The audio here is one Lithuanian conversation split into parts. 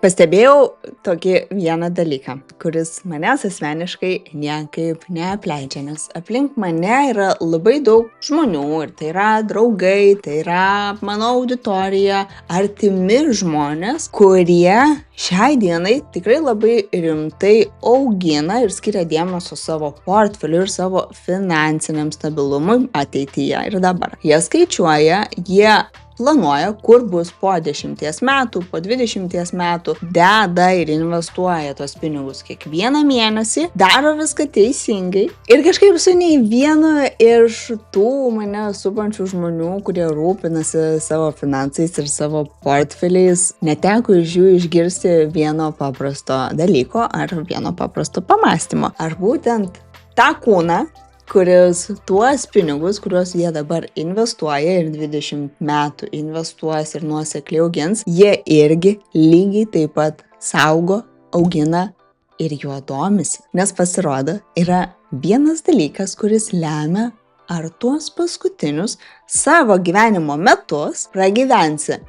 Pastebėjau tokį vieną dalyką, kuris manęs asmeniškai niekaip neapleidžia, nes aplink mane yra labai daug žmonių ir tai yra draugai, tai yra mano auditorija, artimi žmonės, kurie šiai dienai tikrai labai rimtai augina ir skiria dėmesio savo portfeliu ir savo finansiniam stabilumui ateityje ir dabar. Jie skaičiuoja, jie planuoja, kur bus po 10 metų, po 20 metų, deda ir investuoja tos pinigus kiekvieną mėnesį, daro viską teisingai. Ir kažkaip su nei vienu iš tų mane supančių žmonių, kurie rūpinasi savo finansais ir savo portfeliais, neteko iš jų išgirsti vieno paprasto dalyko ar vieno paprasto pamąstymo. Ar būtent tą kūną, kuris tuos pinigus, kuriuos jie dabar investuoja ir 20 metų investuos ir nuosekliai augins, jie irgi lygiai taip pat saugo, augina ir juo domisi. Nes pasirodo, yra vienas dalykas, kuris lemia, ar tuos paskutinius savo gyvenimo metus pragyvensi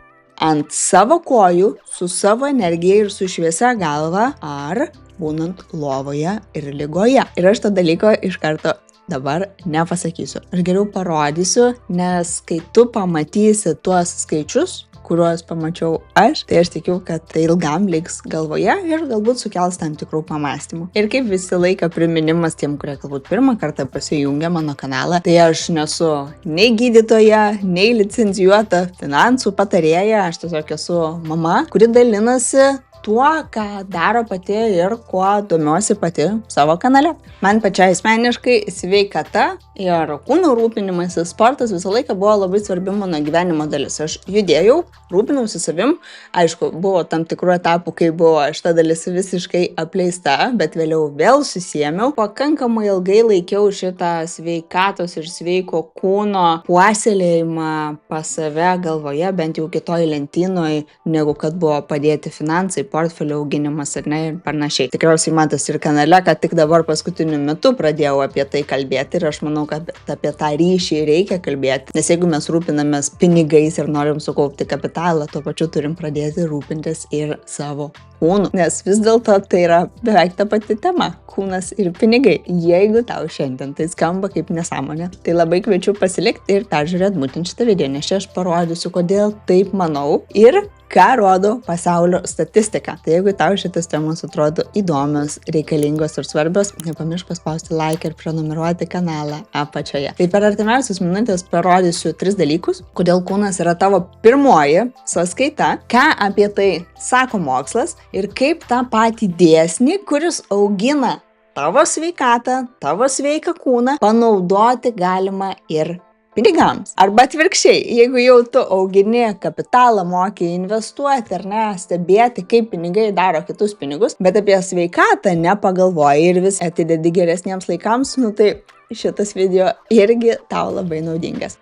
ant savo kojų, su savo energija ir su šviesia galva, ar būnant lovoje ir ligoje. Ir aš tą dalyką iš karto dabar nepasakysiu. Aš geriau parodysiu, nes kai tu pamatysi tuos skaičius, kuriuos pamačiau aš, tai aš tikiu, kad tai ilgam liks galvoje ir galbūt sukels tam tikrų pamąstymų. Ir kaip visą laiką priminimas tiem, kurie galbūt pirmą kartą pasijungia mano kanalą, tai aš nesu nei gydytoja, nei licencijuota finansų patarėja, aš tiesiog esu mama, kuri dalinasi tuo, ką daro pati ir kuo domiuosi pati savo kanale. Man pačiai asmeniškai sveikata ir kūno rūpinimasis, sportas visą laiką buvo labai svarbi mano gyvenimo dalis. Aš judėjau, rūpinausi savim. Aišku, buvo tam tikrų etapų, kai buvo šita dalis visiškai apleista, bet vėliau vėl susiėmiau. Pakankamai ilgai laikiau šitą sveikatos ir sveiko kūno puoselėjimą pas save galvoje, bent jau kitoj lentynoj, negu kad buvo padėti finansai, portfelio auginimas ir panašiai. Tikriausiai matos ir kanale, kad tik dabar paskutiniu metu pradėjau apie tai kalbėti ir aš manau, kad apie tą ryšį reikia kalbėti. Nes jeigu mes rūpinamės pinigais ir norim sukaupti kapitalą, tuo pačiu turim pradėti rūpintis ir savo kūnu. Nes vis dėlto tai yra beveik ta pati tema – kūnas ir pinigai. Jeigu tau šiandien tai skamba kaip nesąmonė, tai labai kviečiu pasilikti ir peržiūrėti būtent šitą video, nes čia aš parodysiu, kodėl taip manau ir ką rodo pasaulio statistika. Tai jeigu tau šitas temos atrodo įdomios, reikalingos ir svarbios, nepamiršk paspausti like ir prenumeruoti kanalą apačioje. Tai per artimiausias minutės parodysiu 3 dalykus, kodėl kūnas yra tavo pirmoji sąskaita, ką apie tai sako mokslas ir kaip tą patį dėsnį, kuris augina tavo sveikatą, tavo sveiką kūną, panaudoti galima ir pinigams. Arba atvirkščiai, jeigu jau tu augini kapitalą, moki investuoti ar ne, stebėti, kaip pinigai daro kitus pinigus, bet apie sveikatą nepagalvoji ir vis atidedi geresniems laikams, tai šitas video irgi tau labai naudingas.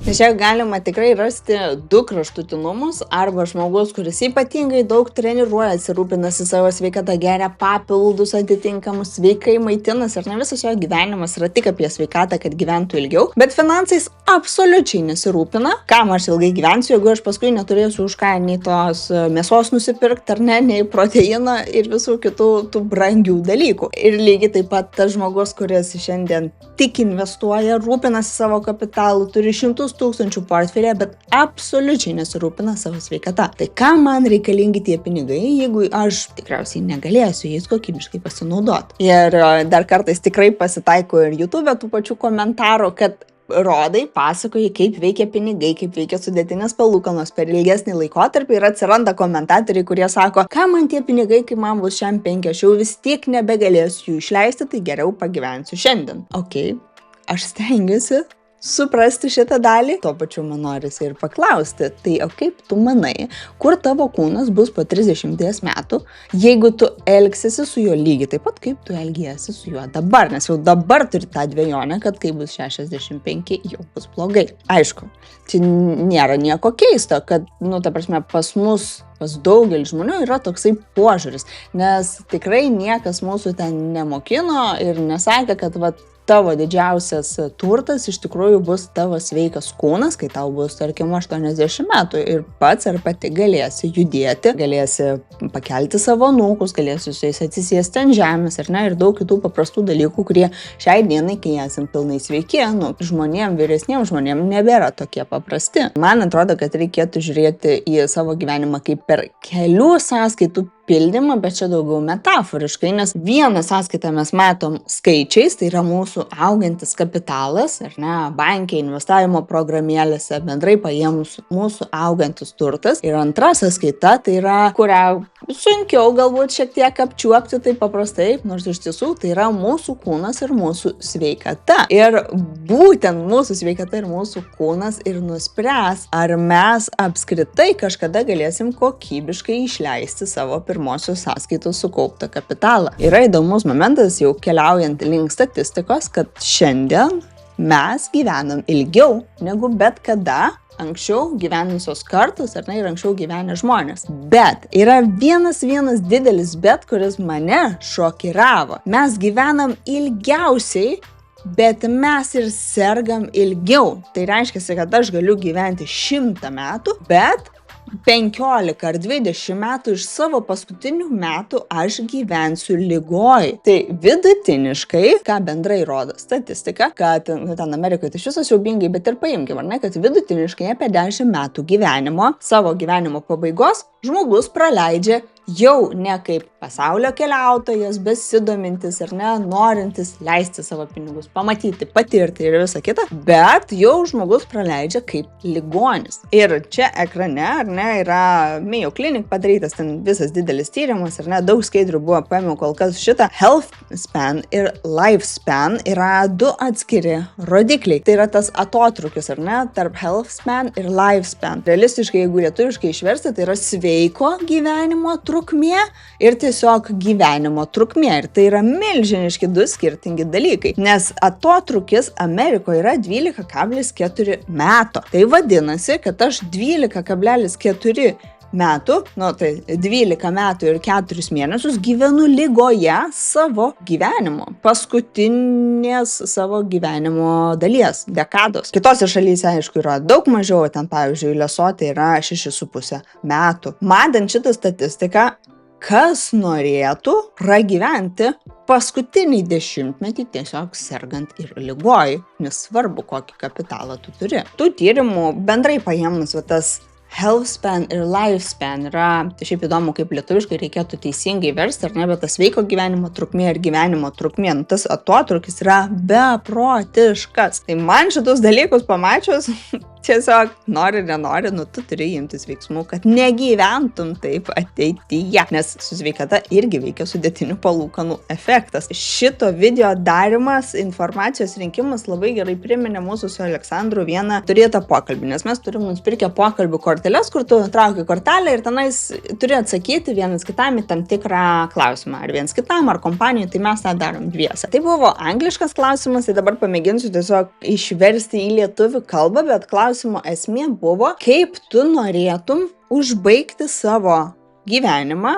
Nes čia galima tikrai rasti 2 kraštutinumus, arba žmogus, kuris ypatingai daug treniruojasi, rūpinasi savo sveikatą, geria papildus atitinkamus, sveikai maitinasi ir ne visas jo gyvenimas yra tik apie sveikatą, kad gyventų ilgiau, bet finansais absoliučiai nesirūpina, kam aš ilgai gyvensiu, jeigu aš paskui neturėsiu už ką nei tos mėsos nusipirkti ar ne, nei proteino ir visų kitų tų brangių dalykų. Ir lygiai taip pat tas žmogus, kuris šiandien tik investuoja, rūpinasi savo kapitalu, turi 100 000 portfelė, bet absoliučiai nesirūpina savo sveikata. Tai kam man reikalingi tie pinigai, jeigu aš tikriausiai negalėsiu jais kokybiškai pasinaudoti? Ir dar kartais tikrai pasitaiko ir YouTube tų pačių komentarų, kad rodai, pasakoji, kaip veikia pinigai, kaip veikia sudėtinės palūkanos per ilgesnį laikotarpį ir atsiranda komentatoriai, kurie sako, ką man tie pinigai, kai man bus šiam 5, aš jau vis tiek nebegalėsiu jų išleisti, tai geriau pagyvensiu šiandien. Ok, aš stengiuosi suprasti šitą dalį, tuo pačiu man norisi ir paklausti, tai o kaip tu manai, kur tavo kūnas bus po 30 metų, jeigu tu elgsiesi su juo lygiai taip pat, kaip tu elgiesi su juo dabar, nes jau dabar turi tą dvejonę, kad kai bus 65, jau bus blogai. Aišku, čia nėra nieko keisto, kad, ta prasme, pas daugelį žmonių yra toksai požiūris, nes tikrai niekas mūsų ten nemokino ir nesakė, kad tavo didžiausias turtas iš tikrųjų bus tavo sveikas kūnas, kai tau bus, tarkim, 80 metų ir pats ar pati galėsi judėti, galėsi pakelti savo anūkus, galėsi su jais atsisėsti ant žemės, ar ne, ir daug kitų paprastų dalykų, kurie šiai dienai, kai esam pilnai sveiki, žmonėm, vyresniem žmonėm nebėra tokie paprasti. Man atrodo, kad reikėtų žiūrėti į savo gyvenimą kaip per kelių sąskaitų pildymą, bet čia daugiau metaforiškai, nes vieną sąskaitą mes matom skaičiais, tai yra mūsų augantis kapitalas, ar ne, banke, investavimo programėlėse, bendrai paėmus mūsų augantis turtas. Ir antra sąskaita, tai yra, kurią sunkiau galbūt šiek tiek apčiuopti taip paprastai, nors iš tiesų tai yra mūsų kūnas ir mūsų sveikata. Ir būtent mūsų sveikata ir mūsų kūnas ir nuspręs, ar mes apskritai kažkada galėsim kokybiškai išleisti savo pirmosios sąskaitos sukauptą kapitalą. Yra įdomus momentas, jau keliaujant link statistikos, kad šiandien mes gyvenam ilgiau negu bet kada anksčiau gyvenusios kartos, ar ne, ir anksčiau gyvenę žmonės. Bet yra vienas didelis bet, kuris mane šokiravo. Mes gyvenam ilgiausiai, bet mes ir sergam ilgiau. Tai reiškia, kad aš galiu gyventi 100 metų, bet 15 ar 20 metų iš savo paskutinių metų aš gyvensiu ligoj. Tai vidutiniškai, ką bendrai rodo statistika, kad ten Amerikoje tai šis siaubingai, bet ir paimkim, ar ne, kad vidutiniškai apie 10 metų gyvenimo, savo gyvenimo pabaigos, žmogus praleidžia jau ne kaip pasaulio keliautojas, besidomintis ar ne, norintis leisti savo pinigus, pamatyti, patirti ir visą kitą, bet jau žmogus praleidžia kaip ligonis. Ir čia ekrane, ar ne, yra Mayo Clinic padarytas ten visas didelis tyrimas, ar ne, daug skaidrių buvo, paėmiau kol kas šitą. Health span ir lifespan yra du atskiri rodikliai. Tai yra tas atotrūkis, ar ne, tarp health span ir lifespan. Realistiškai, jeigu lietuviškai išversti, tai yra sveiko gyvenimo trukmė ir tiesiog gyvenimo trukmė. Ir tai yra milžiniški du skirtingi dalykai, nes atotrūkis Amerikoje yra 12,4 metų. Tai vadinasi, kad aš 12,4 metų, tai 12 metų ir 4 mėnesius gyvenu ligoje savo gyvenimo, paskutinės savo gyvenimo dalies, dekados. Kitose šalyse, aišku, yra daug mažiau, ten, pavyzdžiui, Lesote yra 6,5 metų. Matant šitą statistiką, kas norėtų pragyventi paskutinį 10-metį tiesiog sergant ir ligoj, nesvarbu, kokį kapitalą tu turi. Tų tyrimų bendrai paėmus, tas health span ir lifespan yra, tai šiaip įdomu, kaip lietuviškai reikėtų teisingai versti, ar ne, bet tas sveiko gyvenimo trukmė ir gyvenimo trukmė, tas atotrūkis yra beprotiškas. Tai man šitus dalykus pamačius, tiesiog nori, nenori, tu turi imtis veiksmų, kad negyventum taip ateityje, nes su sveikata irgi veikia sudėtinių palūkanų efektas. Šito video darimas, informacijos rinkimas labai gerai priminė mūsų su Aleksandru vieną turėtą pokalbį, nes mes turim nusipirkę pokalbių korteles, kur tu trauki kortelę ir tenais turi atsakyti vienas kitam į tam tikrą klausimą, ar vienas kitam, ar kompanijai, tai mes tą darom dviese. Tai buvo angliškas klausimas, tai dabar pamėginsiu tiesiog išversti į lietuvių kalbą, bet klausimas esmė buvo, kaip tu norėtum užbaigti savo gyvenimą,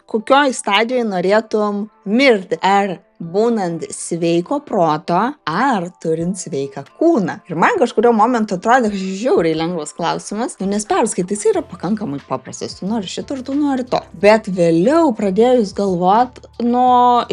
kokioj stadijoje norėtum mirti, ar būnant sveiko proto, ar turint sveiką kūną. Ir man kažkurio momento atrodė, kad žiauriai lengvas klausimas, nes perskaitai jis yra pakankamai paprastas, tu nori šito ir tu nori to. Bet vėliau pradėjus galvot,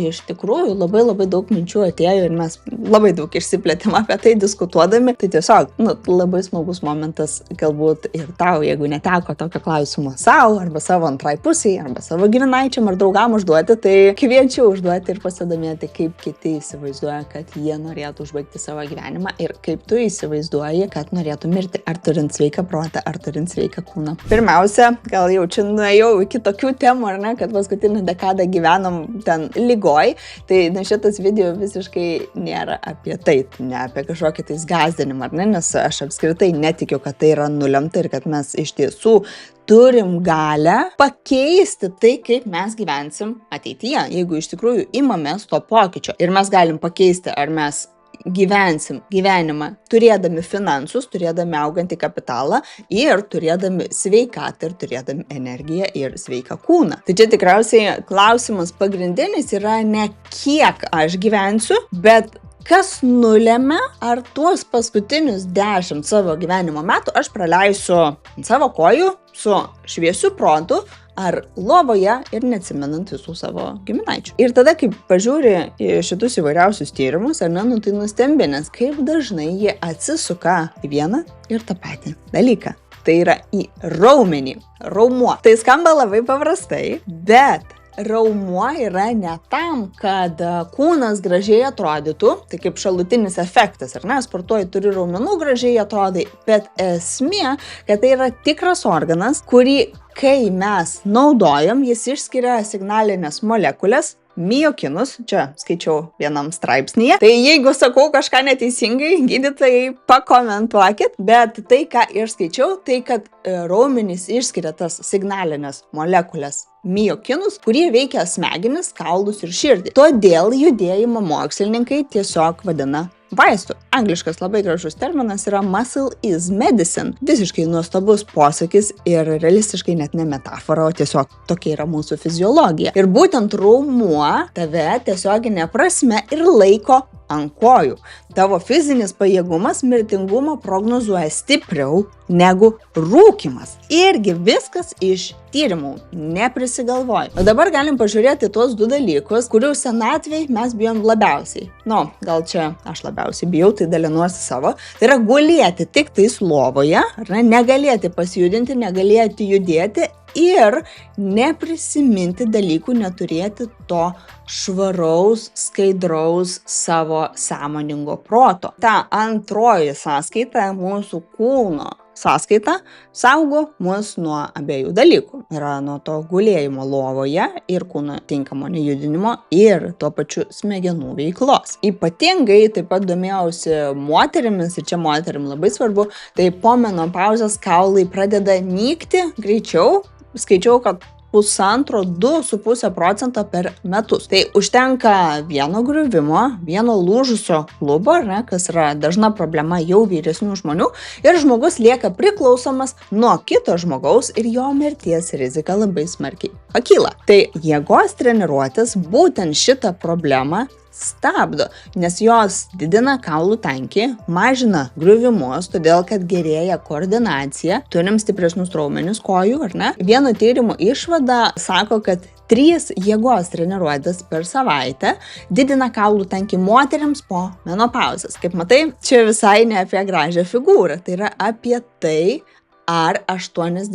iš tikrųjų labai daug minčių atėjo ir mes labai daug išsiplėtėm apie tai diskutuodami. Tai tiesiog, labai smagus momentas galbūt ir tau, jeigu neteko tokio klausimo savo, arba savo antrai pusiai, arba savo giminaičiam ar draugam užduoti, tai kviečiu užduoti ir pasidomėti, kaip kiti įsivaizduoja, kad jie norėtų užbaigti savo gyvenimą ir kaip tu įsivaizduoji, kad norėtų mirti, ar turint sveiką protą, ar turint sveiką kūną. Pirmiausia, gal jau čia nuėjau iki tokių temų, ar ne, kad paskutinį dekadą gyvenom ten ligoj, tai šitas video visiškai nėra apie tai, ne apie kažkokį tais gąsdinimą, ar ne, nes aš apskritai netikiu, kad tai yra nulemta ir kad mes iš tiesų turim galę pakeisti tai, kaip mes gyvensim ateityje, jeigu iš tikrųjų imamės to pokyčio. Ir mes galim pakeisti, ar mes gyvensim gyvenimą turėdami finansus, turėdami augantį kapitalą ir turėdami sveikatą ir turėdami energiją ir sveiką kūną. Tai čia tikriausiai klausimas pagrindinis yra ne kiek aš gyvensiu, bet kas nulemia, ar tuos paskutinius 10 savo gyvenimo metų aš praleisiu ant savo kojų su šviesiu protu ar lovoje ir neatsimenant visų savo giminaičių. Ir tada, kai pažiūri į šitus įvairiausius tyrimus, ar ne, tai nustembi, nes kaip dažnai jie atsisuka į vieną ir tą patį dalyką. Tai yra į raumenį, raumuo. Tai skamba labai paprastai, bet raumuo yra ne tam, kad kūnas gražiai atrodytų, tai kaip šalutinis efektas, ar ne, sportuoji, turi raumenų, gražiai atrodai, bet esmė, kad tai yra tikras organas, kurį, kai mes naudojam, jis išskiria signalinės molekulės, miokinus, čia skaičiau vienam straipsnyje. Tai jeigu sakau kažką neteisingai, gydytojai pakomentuokit, bet tai, ką ir skaičiau, tai kad raumenys išskiria tas signalinės molekulės miokinus, kurie veikia smegenis, kaulus ir širdį. Todėl judėjimo mokslininkai tiesiog vadina vaistu. Angliškas labai gražus terminas yra muscle is medicine. Visiškai nuostabus posakis ir realistiškai net ne metafora, o tiesiog tokia yra mūsų fiziologija. Ir būtent raumuo tave tiesioginė prasme ir laiko ant kojų. Tavo fizinis pajėgumas mirtingumą prognozuoja stipriau negu rūkymas. Irgi viskas iš tyrimų, neprisigalvoju. O dabar galim pažiūrėti tuos du dalykus, kurių senatvėj mes bijom labiausiai. Gal čia aš labiausiai bijau, tai dalinuosi savo. Tai yra gulėti tik tais lovoje, ar ne, negalėti pasijudinti, negalėti judėti ir neprisiminti dalykų, neturėti to švaraus, skaidraus savo sąmoningo proto. Ta antroji sąskaita, mūsų kūno sąskaita, saugo mus nuo abiejų dalykų. Yra nuo to gulėjimo lovoje ir kūno tinkamo nejudinimo ir tuo pačiu smegenų veiklos. Ypatingai taip pat domėjausi moterimis ir čia moterim labai svarbu, tai po menopauzės kaulai pradeda nykti greičiau. Skaičiau, kad 1,5–2,5% per metus. Tai užtenka vieno griuvimo, vieno lūžusio klubo, kas yra dažna problema jau vyresnių žmonių, ir žmogus lieka priklausomas nuo kito žmogaus ir jo mirties rizika labai smarkiai pakyla. Tai jėgos treniruotės būtent šitą problemą stabdo, nes jos didina kaulų tankį, mažina griuvimus, todėl kad gerėja koordinacija, turim stipresnius raumenis kojų, ar ne? Vieno tyrimo išvada sako, kad 3 jėgos treniruotės per savaitę didina kaulų tankį moteriams po menopauzės. Kaip matai, čia visai ne apie gražią figūrą, tai yra apie tai, ar 80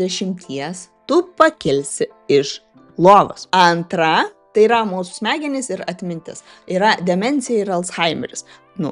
tu pakilsi iš lovos. Antra, tai yra mūsų smegenys ir atmintis. Yra demencija ir Alzheimeris.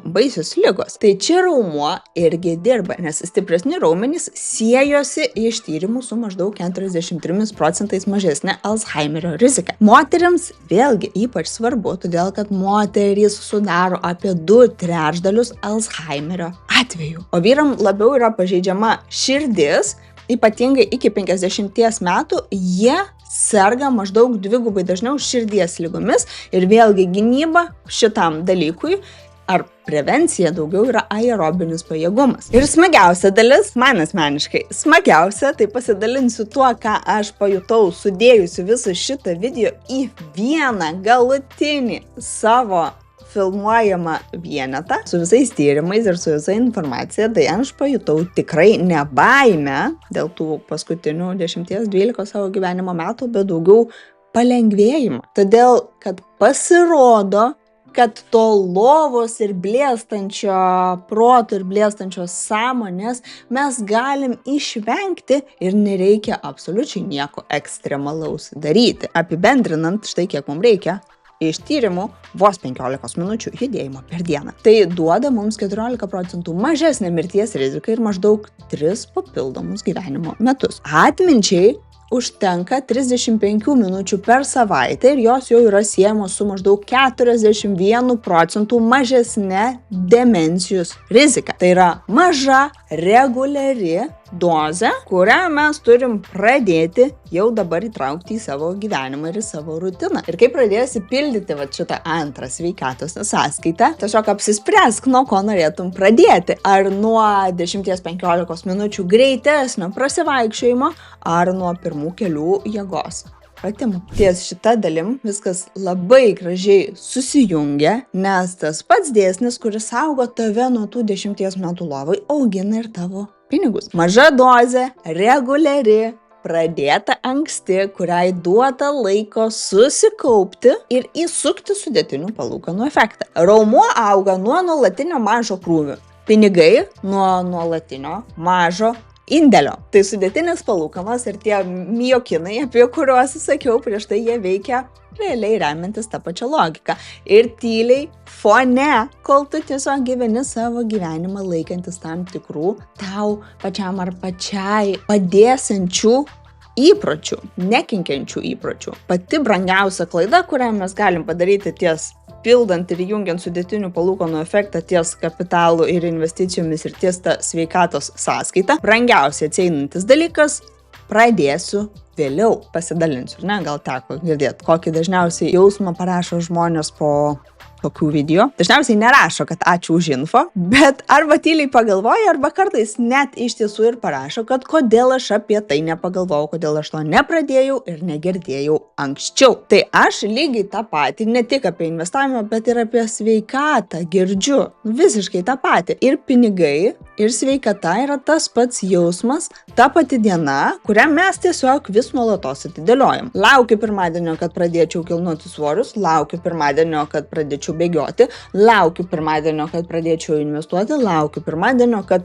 Baisios ligos. Tai čia raumuo irgi dirba, nes stipresni raumenys siejosi iš tyrimų su maždaug 43% mažesnė Alzheimerio rizika. Moterims vėlgi ypač svarbu, todėl kad moterys sudaro apie 2/3 Alzheimerio atvejų. O vyram labiau yra pažeidžiama širdis, ypatingai iki 50 metų jie serga maždaug 2 dažniau širdies ligomis ir vėlgi gynyba šitam dalykui ar prevencija daugiau yra aerobinis pajėgumas. Ir smagiausia dalis, man asmeniškai smagiausia, tai pasidalinsiu tuo, ką aš pajutau sudėjusi visą šitą video į vieną galutinį savo filmuojamą vienetą su visais tyrimais ir su visa informacija, tai aš pajutau tikrai ne baimę dėl tų paskutinių 10–12 savo gyvenimo metų, bet daugiau palengvėjimą. Todėl, kad pasirodo, kad to lovos ir blėstančio proto ir blėstančios sąmonės mes galim išvengti ir nereikia absoliučiai nieko ekstremalaus daryti. Apibendrinant, štai kiek mums reikia. Iš tyrimų vos 15 minučių judėjimo per dieną. Tai duoda mums 14% mažesnę mirties riziką ir maždaug 3 papildomus gyvenimo metus. Atminčiai užtenka 35 minučių per savaitę ir jos jau yra siejamos su maždaug 41% mažesnė demencijos rizika. Tai yra maža, reguliari dozę, kurią mes turim pradėti jau dabar įtraukti į savo gyvenimą ir į savo rutiną. Ir kai pradėsi pildyti šitą antrą sveikatos sąskaitą, tiesiog apsispręsk, nuo ko norėtum pradėti. Ar nuo 10–15 minučių greitesnio prasivaikščiojimo, ar nuo pirmų kelių jėgos pratimų. Ties šita dalim viskas labai gražiai susijungia, nes tas pats dėsnis, kuris saugo tave nuo tų 10 metų lovai, augina ir tavo pinigus. Maža dozė, reguliari, pradėta anksti, kuriai duota laiko susikaupti ir įsukti sudėtinių palūkanų efektą. Raumuo auga nuo nuolatinio mažo krūvio. Pinigai nuo nuolatinio mažo indėlio. Tai sudėtinis palūkanos ir tie miokinai, apie kuriuos sakiau prieš tai, jie veikia realiai remiantis tą pačią logiką. Ir tyliai fone, kol tu tiesiog gyveni savo gyvenimą laikantis tam tikrų tau pačiam ar pačiai padėsiančių įpročių, nekenkiančių įpročių. Pati brangiausia klaida, kurią mes galim padaryti ties pildant ir jungiant sudėtinių palūkanų efektą ties kapitalu ir investicijomis ir ties tą sveikatos sąskaitą, brangiausiai atseinantis dalykas – pradėsiu vėliau. Pasidalinsiu, ne? Gal teko girdėti, kokį dažniausiai jausmą parašo žmonės po tokių video. Dažniausiai nerašo, kad ačiū už info, bet arba tyliai pagalvoja, arba kartais net iš tiesų ir parašo, kad kodėl aš apie tai nepagalvojau, kodėl aš to nepradėjau ir negirdėjau anksčiau. Tai aš lygiai tą patį, ne tik apie investavimą, bet ir apie sveikatą girdžiu. Visiškai tą patį. Ir pinigai, ir sveikata yra tas pats jausmas, ta pati diena, kurią mes tiesiog vis nuolatos atidėliojam. Laukiu pirmadienio, kad pradėčiau kilnoti svorius, laukiu pirmadienio, kad pradėčiau bėgioti, laukiu pirmadienio, kad pradėčiau investuoti, laukiu pirmadienio, kad,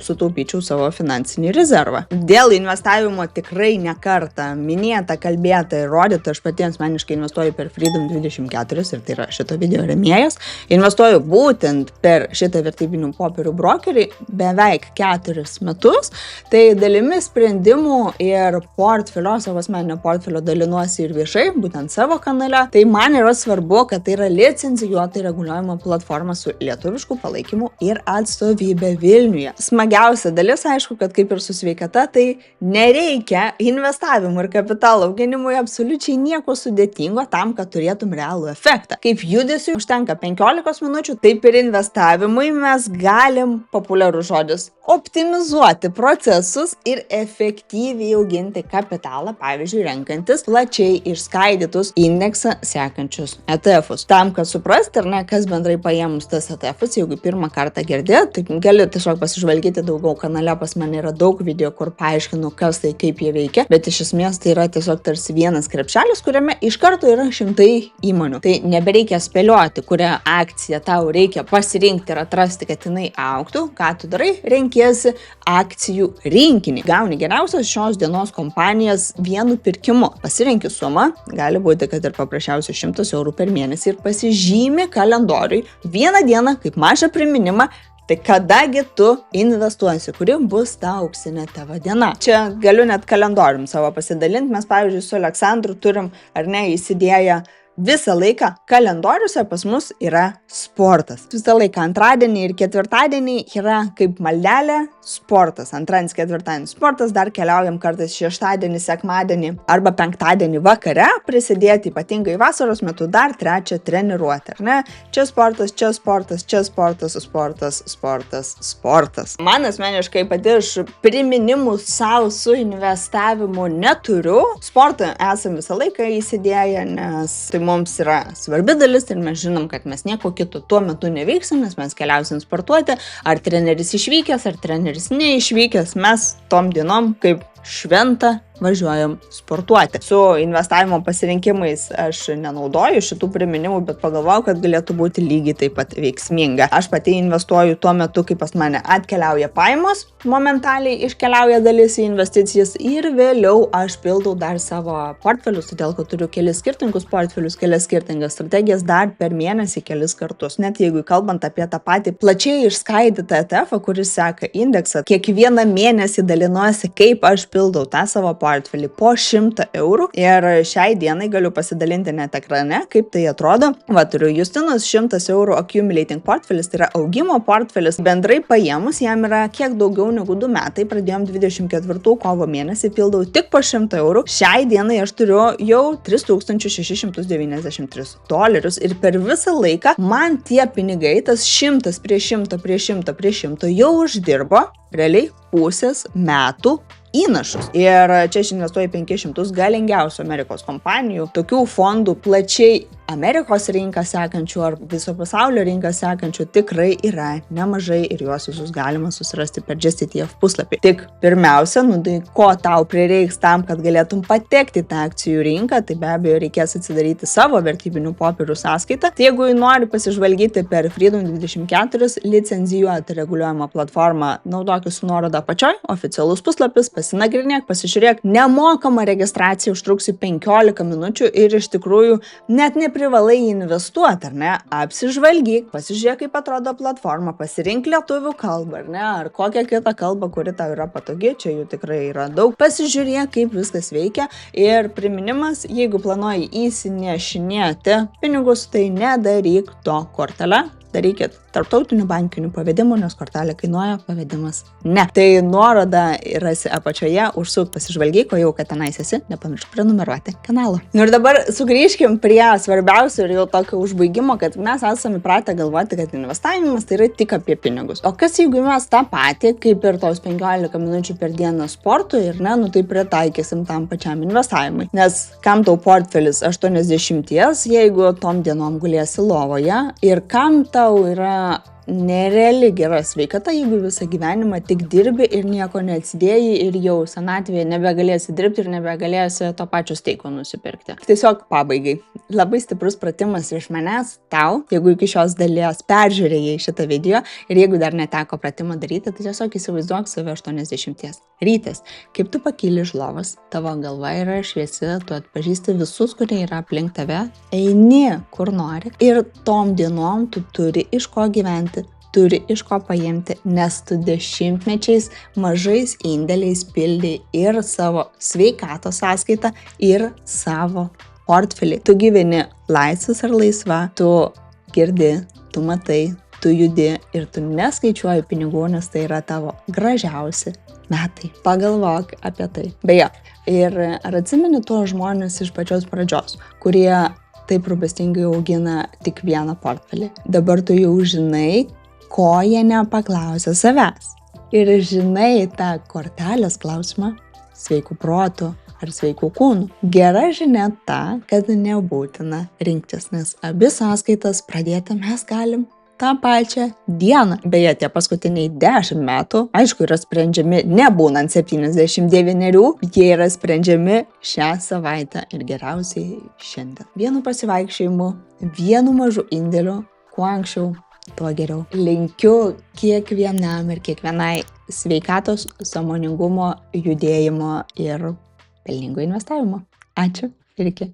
sutaupyčiau savo finansinį rezervą. Dėl investavimo tikrai ne kartą minėta, kalbėta ir rodyta, aš pati asmeniškai investuoju per Freedom 24 ir tai yra šito video rėmėjas. Investuoju būtent per šitą vertybinių popierių brokerį beveik 4 metus, tai dalimi sprendimų ir savo asmeninio portfelio dalinuosi ir viešai, būtent savo kanale. Tai man yra svarbu, kad tai yra licencijuota reguliuojama platforma su lietuvišku palaikymu ir atstovybė Vilniuje. Smagiausia dalis, aišku, kad kaip ir su sveikata, tai nereikia investavimui ir kapitalo auginimui absoliučiai nieko sudėtingo tam, kad turėtum realų efektą. Kaip judesiui užtenka 15 minučių, taip ir investavimui mes galim, populiarus žodis, optimizuoti procesus ir efektyviai auginti kapitalą, pavyzdžiui, renkantis plačiai išskaidytus indeksą sekančius ETF-us. Tam, kad suprasti, ar ne, kas bendrai paėmus tas ETF-us, jeigu pirmą kartą girdėt, tai gali tiesiog pasižvalgyti daugiau kanale, pas mane yra daug video, kur paaiškinu, kas tai, kaip jie veikia, bet iš esmės tai yra tiesiog tarsi vienas krepšelis, kuriame iš karto yra 100 įmonių. Tai nebereikia spėlioti, kurią akciją tau reikia pasirinkti ir atrasti, kad jinai augtų, ką tu darai, renkiesi akcijų rinkinį. Gauni geriausias šios dienos kompanijas vienu pirkimu. Pasirenki sumą, gali būti, kad ir paprasčiausiai 100 eurų per mėnesį ir pasižymi kalendoriui vieną dieną kaip mažą priminimą, tai kadagi tu investuosi, kuri bus ta auksinė tavo diena. Čia galiu net kalendorium savo pasidalinti. Mes, pavyzdžiui, su Aleksandru turim, ar ne, įsidėję visą laiką kalendoriuose pas mus yra sportas. Visą laiką antradienį ir ketvirtadienį yra kaip maldelė sportas. Antradienis, ketvirtadienis sportas, dar keliaujam kartais šeštadienį, sekmadienį arba penktadienį vakare prisidėti, ypatingai vasaros metu, dar trečią treniruotę, ar ne? Čia sportas, čia sportas, čia sportas, sportas, sportas, sportas. Man asmeniškai pati iš priminimų savo su investavimu neturiu. Sportą esam visą laiką įsidėję, nes tai mums yra svarbi dalis ir mes žinom, kad mes nieko kito tuo metu neveiksim, nes mes keliausim sportuoti, ar treneris išvykęs, ar treneris neišvykęs, mes tom dienom kaip šventą važiuojam sportuoti. Su investavimo pasirinkimais aš nenaudoju šitų priminimų, bet pagalvojau, kad galėtų būti lygiai taip pat veiksminga. Aš pati investuoju tuo metu, kai pas mane atkeliauja pajamos, momentaliai iškeliauja dalis į investicijas ir vėliau aš pildau dar savo portfelius, todėl kad turiu kelis skirtingus portfelius, kelias skirtingas strategijas dar per mėnesį kelis kartus. Net jeigu kalbant apie tą patį plačiai išskaidytą ETF, kuris seka indeksą, kiekvieną mėnesį dalinuosi, kaip aš pildau tą savo portfelį po 100 eurų ir šiai dienai galiu pasidalinti net ekrane, kaip tai atrodo. Va, turiu Justinos 100 eurų accumulating portfelis, tai yra augimo portfelis. Bendrai paėmus, jam yra kiek daugiau negu 2 metai, pradėjom 24 kovo mėnesį, pildau tik po 100 eurų. Šiai dienai aš turiu jau $3693 ir per visą laiką man tie pinigai, tas 100 prie 100 prie 100 prie 100 jau uždirbo realiai pusės metų įnašus. Ir čia aš investuoju 500 galingiausių Amerikos kompanijų, tokių fondų plačiai Amerikos rinką sekančių ar viso pasaulio rinką sekančių tikrai yra nemažai ir juos visus galima susirasti per Just ETF puslapį. Tik pirmiausia, tai ko tau prireiks tam, kad galėtum patekti tą akcijų rinką, tai be abejo reikės atsidaryti savo vertybinių popierių sąskaitą. Tai jeigu nori pasižvalgyti per Freedom24 licencijuotą reguliuojamą platformą, naudokis su nuoroda apačioj, oficialus puslapis, pasinagrinėk, pasižiūrėk, nemokama registracija užtruksi 15 minučių ir iš tikrųjų net neprivalai investuoti, ar ne? Apsižvalgyk, pasižiūrėk, kaip atrodo platforma, pasirink lietuvių kalbą, ar ne? Ar kokią kitą kalbą, kuri tau yra patogi, čia jų tikrai yra daug. Pasižiūrėk, kaip viskas veikia ir priminimas, jeigu planuoji įsinešinėti pinigus, tai nedaryk to kortelę. Darykit tarptautinių bankinių pavedimų, nes kortelė kainuoja, pavedimas ne. Tai nuorodą rasi apačioje, užsuk pasižvalgyk, o jau, kad tenais esi, nepamiršk prenumeruoti kanalą. Ir dabar sugrįžkim prie svarbiausių ir jau tokio užbaigimo, kad mes esame įpratę galvoti, kad investavimas tai yra tik apie pinigus. O kas jeigu mes tą patį, kaip ir tos 15 minučių per dieną sportui ir ne, tai pritaikysim tam pačiam investavimui. Nes kam tau portfelis 80, jeigu tom dienom gulėsi lovoje ir kam tau yra nereali gera sveikata, jeigu visą gyvenimą tik dirbi ir nieko neatsidėjai ir jau senatvėje nebegalėsi dirbti ir nebegalėsi to pačio steiko nusipirkti. Tiesiog pabaigai. Labai stiprus pratimas iš manęs tau, jeigu iki šios dalies peržiūrėjai šitą video ir jeigu dar neteko pratimą daryti, tai tiesiog įsivaizduok save 80. Rytas, kaip tu pakyli iš lovos, tavo galva yra šviesi, tu atpažįsti visus, kurie yra aplink tave, eini kur nori ir tom dienom tu turi iš ko gyventi, turi iš ko paimti, nes tu dešimtmečiais mažais indėliais pildai ir savo sveikatos sąskaitą ir savo portfelį. Tu gyveni laisvas ar laisva, tu girdi, tu matai, tu judi ir tu neskaičiuoji pinigų, nes tai yra tavo gražiausi metai. Pagalvok apie tai. Beje, ir ar atsimeni tuos žmonės iš pačios pradžios, kurie taip rūpestingai augina tik vieną portfelį? Dabar tu jau žinai, ko jie nepaklausė savęs. Ir žinai tą kortelės klausimą sveikų protų ar sveikų kūnų. Gera žinia ta, kad nebūtina rinktis, nes abi sąskaitas pradėti mes galim tą pačią dieną. Beje, tie paskutiniai 10 metų, aišku, yra sprendžiami nebūnant 79, jie yra sprendžiami šią savaitę ir geriausiai šiandien. Vienu pasivaikščiojimu, vienu mažu indėliu, kuo anksčiau, tuo geriau. Linkiu kiekvienam ir kiekvienai sveikatos, sąmoningumo, judėjimo ir pelningo investavimo. Ačiū ir iki.